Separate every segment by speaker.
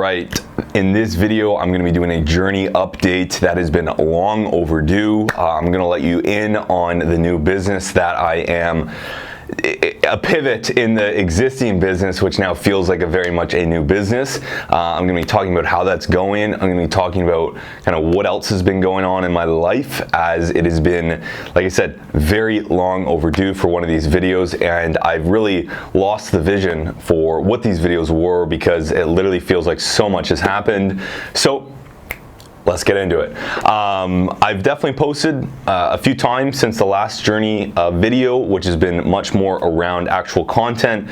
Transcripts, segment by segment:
Speaker 1: right, in this video, I'm going to be doing a journey update that has been long overdue. I'm going to let you in on the new business that I am, a pivot in the existing business, which now feels like very much a new business. I'm going to be talking about how that's going. I'm going to be talking about kind of what else has been going on in my life, as it has been, like I said, very long overdue for one of these videos, and I've really lost the vision for what these videos were because it literally feels like so much has happened. So let's get into it. I've definitely posted a few times since the last journey video, which has been much more around actual content,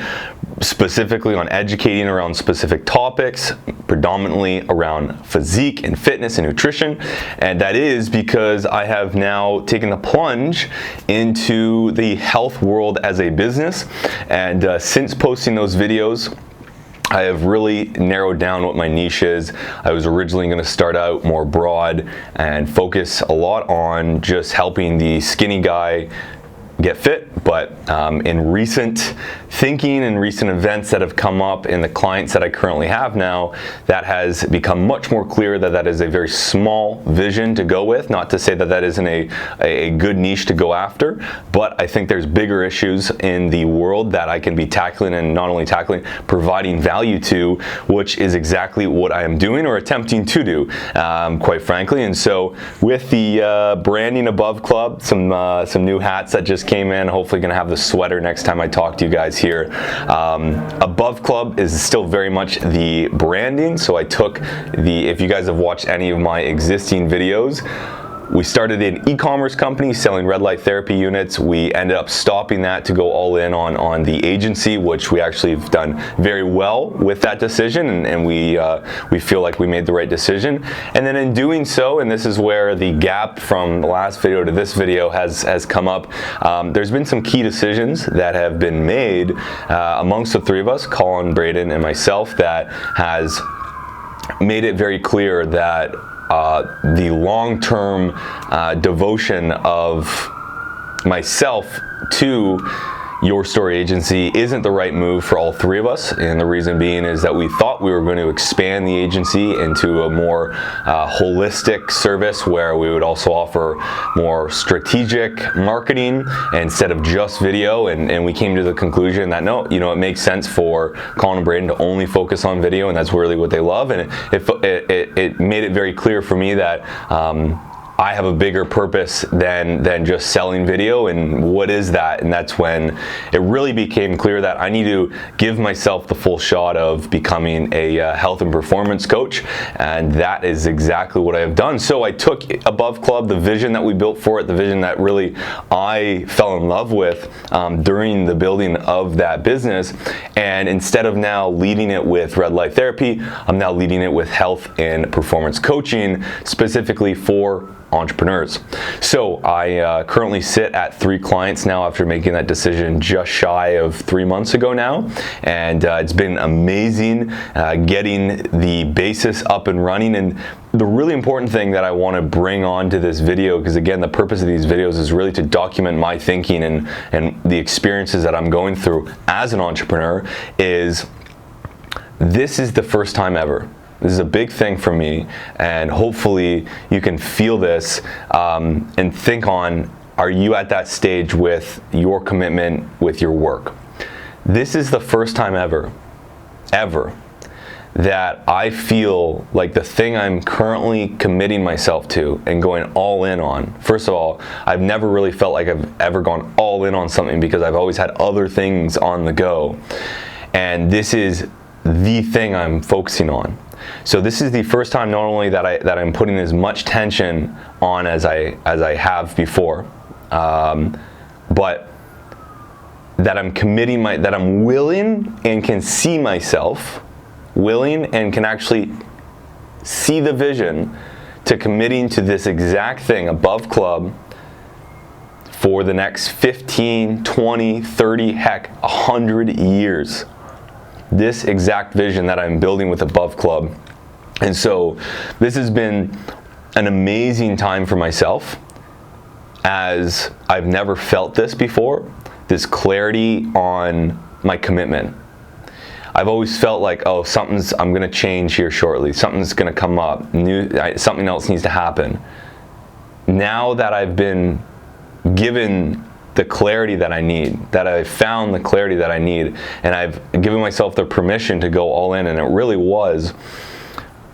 Speaker 1: specifically on educating around specific topics, predominantly around physique and fitness and nutrition. And that is because I have now taken the plunge into the health world as a business. And since posting those videos, I have really narrowed down what my niche is. I was originally going to start out more broad and focus a lot on just helping the skinny guy get fit, but in recent thinking and recent events that have come up in the clients that I currently have now, that has become much more clear that that is a very small vision to go with. Not to say that that isn't a good niche to go after, but I think there's bigger issues in the world that I can be tackling, and not only tackling, providing value to, which is exactly what I am doing or attempting to do, quite frankly. And so with the branding AboveClub, some new hats that just came in, hopefully gonna have the sweater next time I talk to you guys here. AboveClub is still very much the branding, so I took if you guys have watched any of my existing videos, we started an e-commerce company selling red light therapy units. We ended up stopping that to go all in on the agency, which we actually have done very well with that decision, and we feel like we made the right decision. And then in doing so, and this is where the gap from the last video to this video has come up, there's been some key decisions that have been made amongst the three of us, Colin, Braden, and myself, that has made it very clear that the long-term devotion of myself to Your Story Agency isn't the right move for all three of us. And the reason being is that we thought we were going to expand the agency into a more holistic service where we would also offer more strategic marketing instead of just video. And we came to the conclusion that no, it makes sense for Colin and Braden to only focus on video, and that's really what they love. And it made it very clear for me that I have a bigger purpose than just selling video. And what is that? And that's when it really became clear that I need to give myself the full shot of becoming a health and performance coach, and that is exactly what I have done. So I took AboveClub, the vision that we built for it, the vision that really I fell in love with during the building of that business, and instead of now leading it with red light therapy, I'm now leading it with health and performance coaching, specifically for entrepreneurs. So I currently sit at 3 clients now after making that decision just shy of 3 months ago now, and it's been amazing getting the basis up and running. And the really important thing that I want to bring on to this video, because again, the purpose of these videos is really to document my thinking and the experiences that I'm going through as an entrepreneur, is this is the first time ever. This is a big thing for me, and hopefully you can feel this and think on, are you at that stage with your commitment with your work? This is the first time ever that I feel like the thing I'm currently committing myself to and going all in on. First of all, I've never really felt like I've ever gone all in on something because I've always had other things on the go. And this is the thing I'm focusing on. So this is the first time not only that I'm putting as much tension on as I have before, but that I'm committing that I'm willing and can see myself willing and can actually see the vision to committing to this exact thing, AboveClub, for the next 15, 20, 30, heck, 100 years. This exact vision that I'm building with AboveClub. And so this has been an amazing time for myself, as I've never felt this before, this clarity on my commitment. I've always felt like, oh, I'm going to change here shortly. Something's going to come up. Something else needs to happen. Now that I've been given the clarity that I need, that I've found the clarity that I need, and I've given myself the permission to go all in, and it really was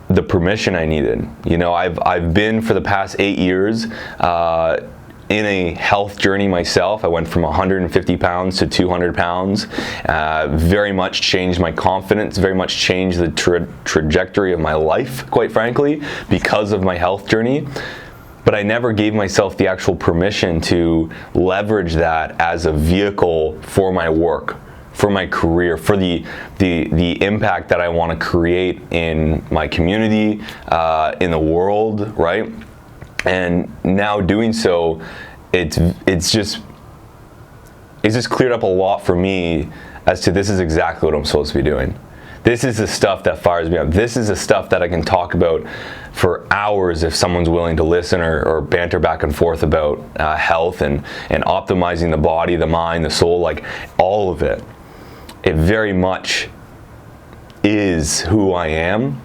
Speaker 1: the permission I needed. You know, I've been for the past 8 years in a health journey myself. I went from 150 pounds to 200 pounds. Very much changed my confidence, very much changed the trajectory of my life, quite frankly, because of my health journey. But I never gave myself the actual permission to leverage that as a vehicle for my work, for my career, for the impact that I want to create in my community, in the world, right? And now doing so, it's just cleared up a lot for me as to this is exactly what I'm supposed to be doing. This is the stuff that fires me up. This is the stuff that I can talk about for hours if someone's willing to listen or banter back and forth about health and optimizing the body, the mind, the soul, like all of it. It very much is who I am,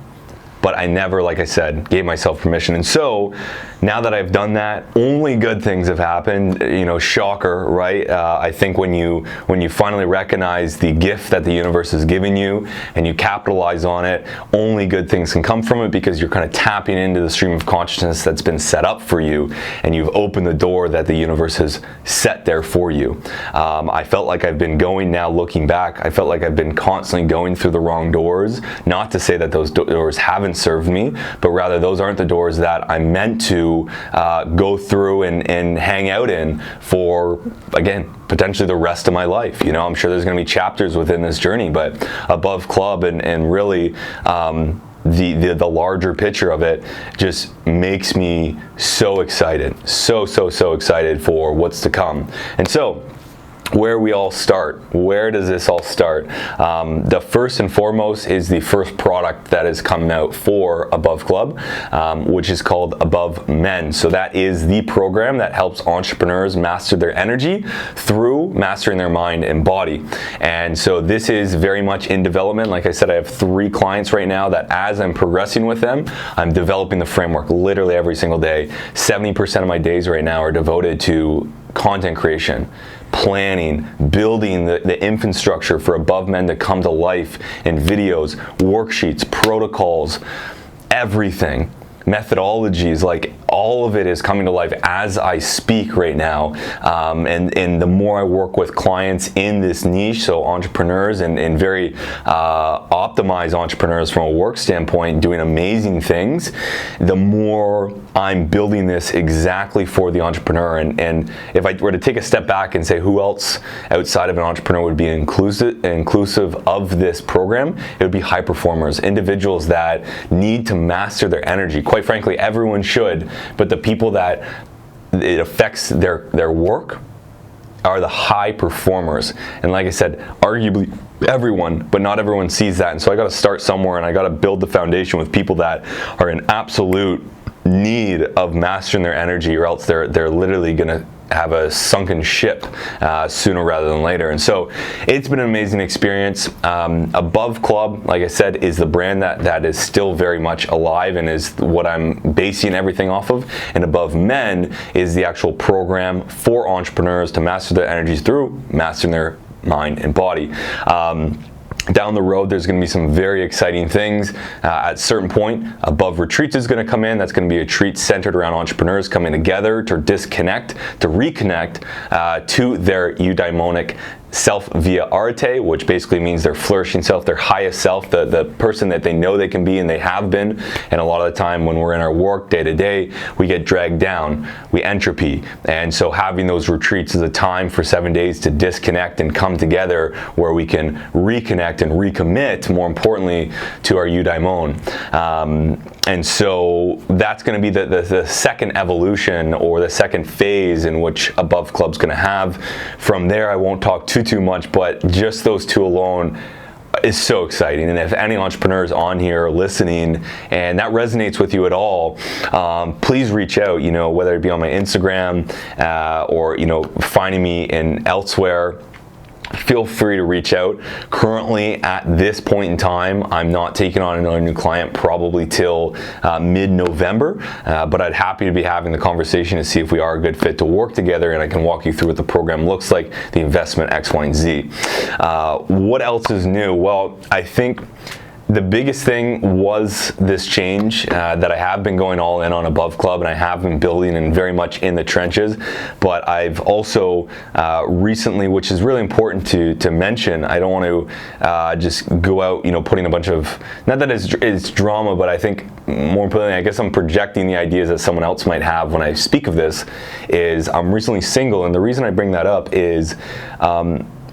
Speaker 1: but I never, like I said, gave myself permission. And so now that I've done that, only good things have happened. You know, shocker, right? I think when you finally recognize the gift that the universe has given you and you capitalize on it, only good things can come from it, because you're kind of tapping into the stream of consciousness that's been set up for you, and you've opened the door that the universe has set there for you. I felt like I've been going, now looking back, I felt like I've been constantly going through the wrong doors. Not to say that those doors haven't served me, but rather those aren't the doors that I'm meant to go through and hang out in for, again, potentially the rest of my life. You know, I'm sure there's going to be chapters within this journey, but AboveClub and really the larger picture of it just makes me so excited, so excited for what's to come. And so, where we all start, where does this all start? The first and foremost is the first product that has come out for AboveClub, which is called AboveMen. So that is the program that helps entrepreneurs master their energy through mastering their mind and body. And so this is very much in development. Like I said, I have 3 clients right now that as I'm progressing with them, I'm developing the framework literally every single day. 70% of my days right now are devoted to content creation, planning, building the infrastructure for AboveMen to come to life in videos, worksheets, protocols, everything, methodologies, like all of it is coming to life as I speak right now. And the more I work with clients in this niche, so entrepreneurs and very optimized entrepreneurs from a work standpoint doing amazing things, the more I'm building this exactly for the entrepreneur. And if I were to take a step back and say who else outside of an entrepreneur would be inclusive of this program, it would be high performers, individuals that need to master their energy. Quite frankly, everyone should, but the people that it affects their work are the high performers. And like I said, arguably everyone, but not everyone sees that. And so I got to start somewhere, and I got to build the foundation with people that are in absolute need of mastering their energy, or else they're literally going to have a sunken ship sooner rather than later. And so it's been an amazing experience. AboveClub, like I said, is the brand that is still very much alive and is what I'm basing everything off of. And AboveMen is the actual program for entrepreneurs to master their energies through mastering their mind and body. Down the road, there's going to be some very exciting things. At a certain point, Above Retreats is going to come in. That's going to be a retreat centered around entrepreneurs coming together to disconnect, to reconnect to their eudaimonic self via arte, which basically means their flourishing self, their highest self, the person that they know they can be and they have been. And a lot of the time when we're in our work day to day, we get dragged down, we entropy. And so having those retreats is a time for 7 days to disconnect and come together where we can reconnect and recommit, more importantly, to our eudaimon. And so that's going to be the second evolution, or the second phase in which AboveClub's going to have. From there, I won't talk too much, but just those 2 alone is so exciting. And if any entrepreneurs on here are listening and that resonates with you at all, please reach out, you know, whether it be on my Instagram or, you know, finding me in elsewhere. feel free to reach out. Currently, at this point in time, I'm not taking on another new client probably till mid-November, but I'd happy to be having the conversation to see if we are a good fit to work together, and I can walk you through what the program looks like, the investment X, Y, and Z. What else is new? Well, I think the biggest thing was this change that I have been going all in on AboveClub, and I have been building and very much in the trenches, but I've also recently, which is really important to mention, I don't want to just go out, putting a bunch of, not that it's drama, but I think more importantly, I guess I'm projecting the ideas that someone else might have when I speak of this, is I'm recently single, and the reason I bring that up is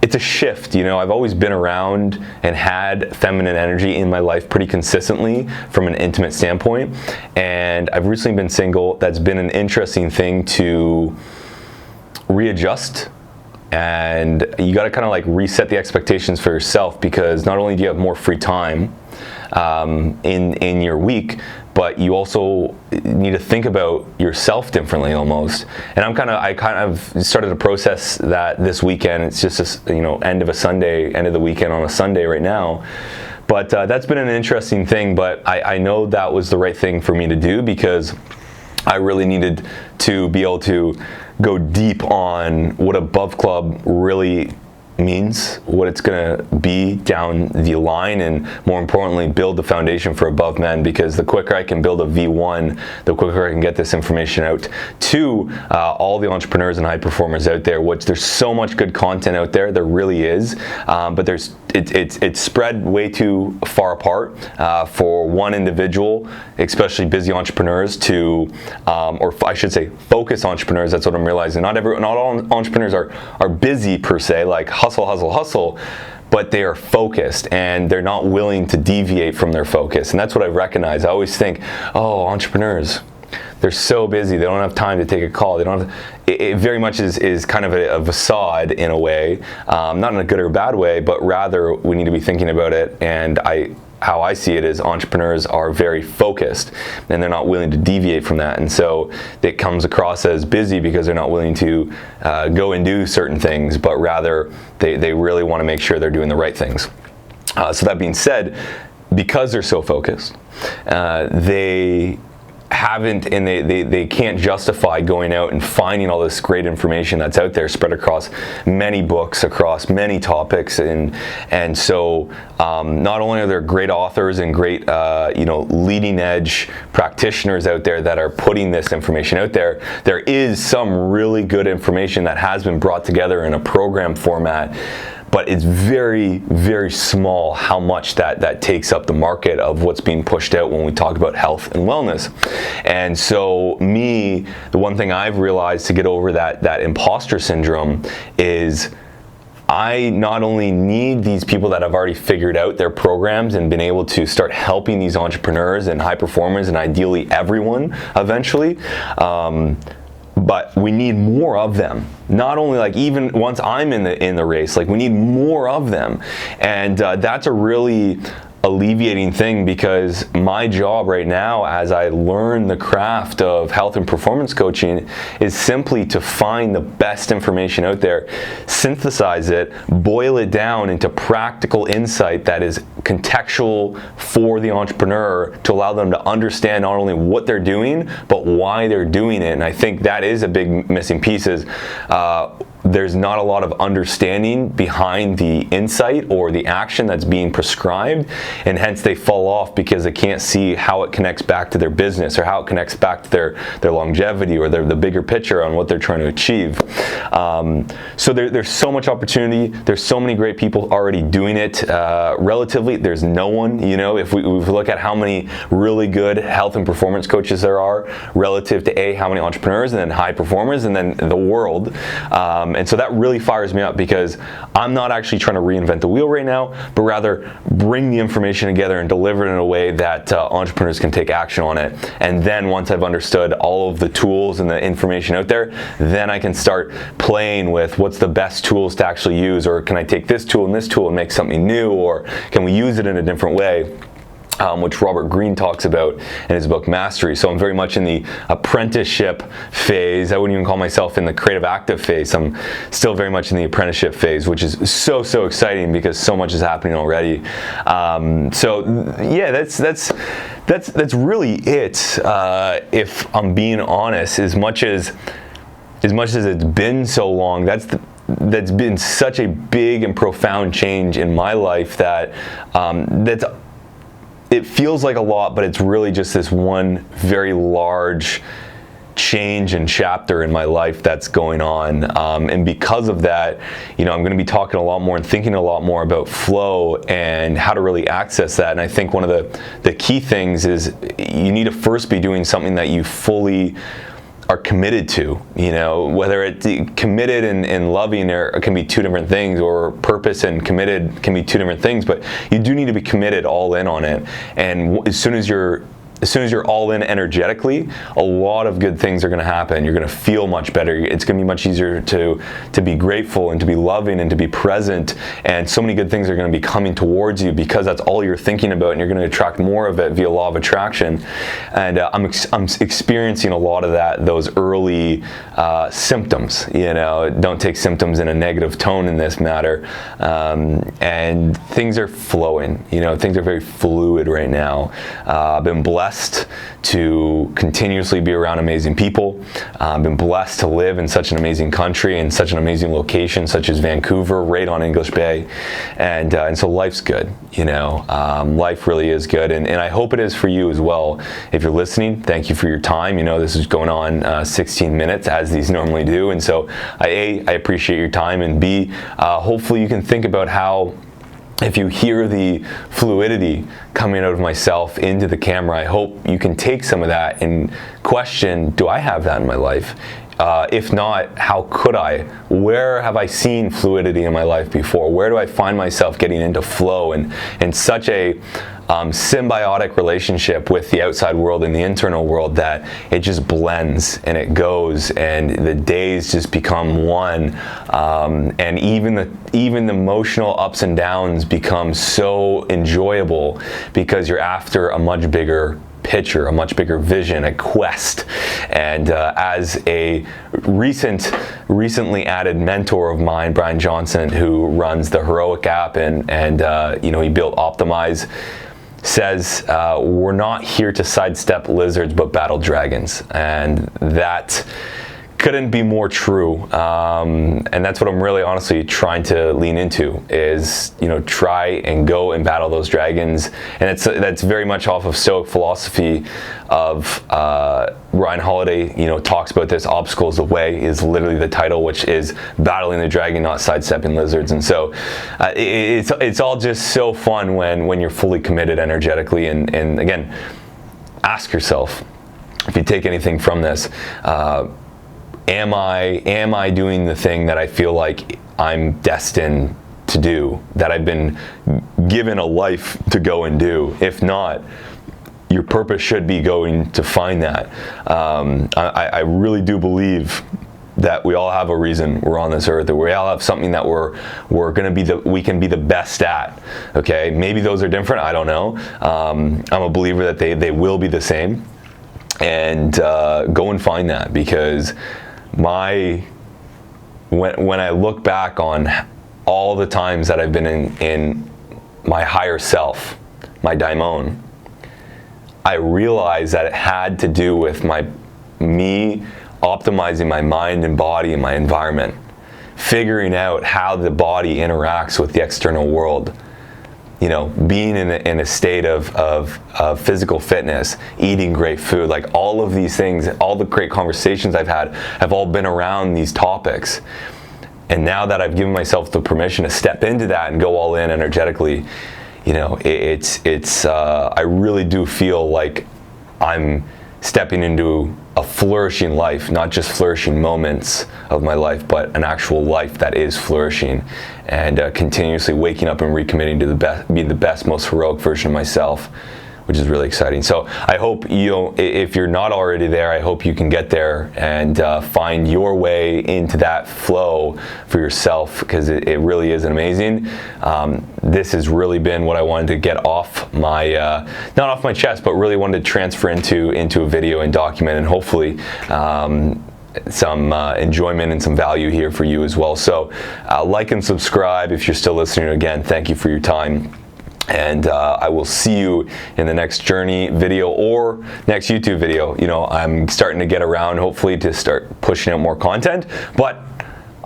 Speaker 1: it's a shift. I've always been around and had feminine energy in my life pretty consistently from an intimate standpoint, and I've recently been single. That's been an interesting thing to readjust, and you got to kind of like reset the expectations for yourself, because not only do you have more free time in your week, but you also need to think about yourself differently almost. And I kind of started a process that this weekend. It's just this, end of the weekend on a Sunday right now. But that's been an interesting thing, but I know that was the right thing for me to do, because I really needed to be able to go deep on what AboveClub really means, what it's going to be down the line, and more importantly, build the foundation for AboveMen, because the quicker I can build a V1, the quicker I can get this information out to all the entrepreneurs and high performers out there, which there's so much good content out there, there really is, but it's spread way too far apart for one individual, especially busy entrepreneurs to, or I should say focused entrepreneurs. That's what I'm realizing. Not all entrepreneurs are busy per se, like hustle, but they are focused and they're not willing to deviate from their focus. And that's what I've recognized. I always think, oh, entrepreneurs, they're so busy, they don't have time to take a call. They don't have, it very much is kind of a facade in a way, not in a good or bad way, but rather we need to be thinking about it. And how I see it is entrepreneurs are very focused and they're not willing to deviate from that. And so it comes across as busy because they're not willing to go and do certain things, but rather they really want to make sure they're doing the right things. So that being said, because they're so focused, they haven't, and they can't justify going out and finding all this great information that's out there spread across many books, across many topics, and so not only are there great authors and great leading edge practitioners out there that are putting this information out there, there is some really good information that has been brought together in a program format, but it's very, very small how much that takes up the market of what's being pushed out when we talk about health and wellness. And so the one thing I've realized to get over that imposter syndrome is I not only need these people that have already figured out their programs and been able to start helping these entrepreneurs and high performers and ideally everyone eventually, but we need more of them. Not only like even once I'm in the race, like we need more of them, and that's a really alleviating thing, because my job right now as I learn the craft of health and performance coaching is simply to find the best information out there, synthesize it, boil it down into practical insight that is contextual for the entrepreneur to allow them to understand not only what they're doing but why they're doing it. And I think that is a big missing piece, is there's not a lot of understanding behind the insight or the action that's being prescribed, and hence they fall off because they can't see how it connects back to their business or how it connects back to their longevity or the bigger picture on what they're trying to achieve. So there's so much opportunity. There's so many great people already doing it. Relatively, there's no one, if we look at how many really good health and performance coaches there are relative to how many entrepreneurs and then high performers and then the world. And so that really fires me up, because I'm not actually trying to reinvent the wheel right now, but rather bring the information together and deliver it in a way that entrepreneurs can take action on it. And then once I've understood all of the tools and the information out there, then I can start playing with what's the best tools to actually use, or can I take this tool and make something new, or can we use it in a different way? which Robert Greene talks about in his book Mastery. So I'm very much in the apprenticeship phase. I wouldn't even call myself in the creative active phase. I'm still very much in the apprenticeship phase, which is so exciting because so much is happening already. So yeah, that's really it. If I'm being honest, as much as it's been so long, that's been such a big and profound change in my life that it feels like a lot, but it's really just this one very large change and chapter in my life that's going on. And because of that, I'm going to be talking a lot more and thinking a lot more about flow and how to really access that. And I think one of the key things is you need to first be doing something that you fully are committed to, whether it's committed and loving can be two different things, or purpose and committed can be two different things, but you do need to be committed all in on it. And as soon as you're all in energetically, a lot of good things are going to happen. You're going to feel much better. It's going to be much easier to be grateful and to be loving and to be present. And so many good things are going to be coming towards you because that's all you're thinking about, and you're going to attract more of it via law of attraction. And I'm experiencing a lot of those early symptoms. Don't take symptoms in a negative tone in this matter. And things are flowing. Things are very fluid right now. I've been blessed to continuously be around amazing people. I've been blessed to live in such an amazing country and such an amazing location such as Vancouver, right on English Bay, and so life's good. Life really is good, and I hope it is for you as well. If you're listening, thank you for your time. This is going on 16 minutes as these normally do, and so I appreciate your time, and B, hopefully you can think about how, if you hear the fluidity coming out of myself into the camera, I hope you can take some of that and question, do I have that in my life? If not, how could I? Where have I seen fluidity in my life before? Where do I find myself getting into flow and such a symbiotic relationship with the outside world and the internal world that it just blends and it goes, and the days just become one, and even the emotional ups and downs become so enjoyable because you're after a much bigger picture, a much bigger vision, a quest. And as a recently added mentor of mine, Brian Johnson, who runs the Heroic app and he built Optimize, says we're not here to sidestep lizards but battle dragons, and that couldn't be more true. And that's what I'm really honestly trying to lean into is, try and go and battle those dragons. And that's very much off of Stoic philosophy of Ryan Holiday, talks about this. Obstacles the Way is literally the title, which is battling the dragon, not sidestepping lizards. And so it's all just so fun when you're fully committed energetically. And again, ask yourself, if you take anything from this, am I doing the thing that I feel like I'm destined to do, that I've been given a life to go and do? If not, your purpose should be going to find that. I really do believe that we all have a reason we're on this earth, that we all have something that we can be the best at. Okay, maybe those are different, I don't know. I'm a believer that they will be the same, and go and find that, because when I look back on all the times that I've been in my higher self, my daimon, I realized that it had to do with me optimizing my mind and body and my environment, figuring out how the body interacts with the external world. Being in a state of physical fitness, eating great food, like all of these things, all the great conversations I've had have all been around these topics. And now that I've given myself the permission to step into that and go all in energetically, I really do feel like I'm stepping into a flourishing life, not just flourishing moments of my life, but an actual life that is flourishing, and continuously waking up and recommitting to be the best, most heroic version of myself which is really exciting. So I hope if you're not already there, I hope you can get there and find your way into that flow for yourself, because it really is amazing. This has really been what I wanted to get off my, not off my chest, but really wanted to transfer into a video and document, and hopefully some enjoyment and some value here for you as well. So like and subscribe if you're still listening. Again, thank you for your time. And I will see you in the next journey video or next YouTube video. You know, I'm starting to get around, hopefully, to start pushing out more content, but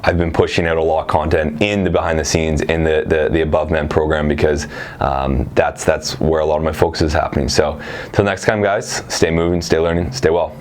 Speaker 1: I've been pushing out a lot of content in the behind the scenes in the AboveMen program, because that's where a lot of my focus is happening. So till next time, guys, stay moving, stay learning, stay well.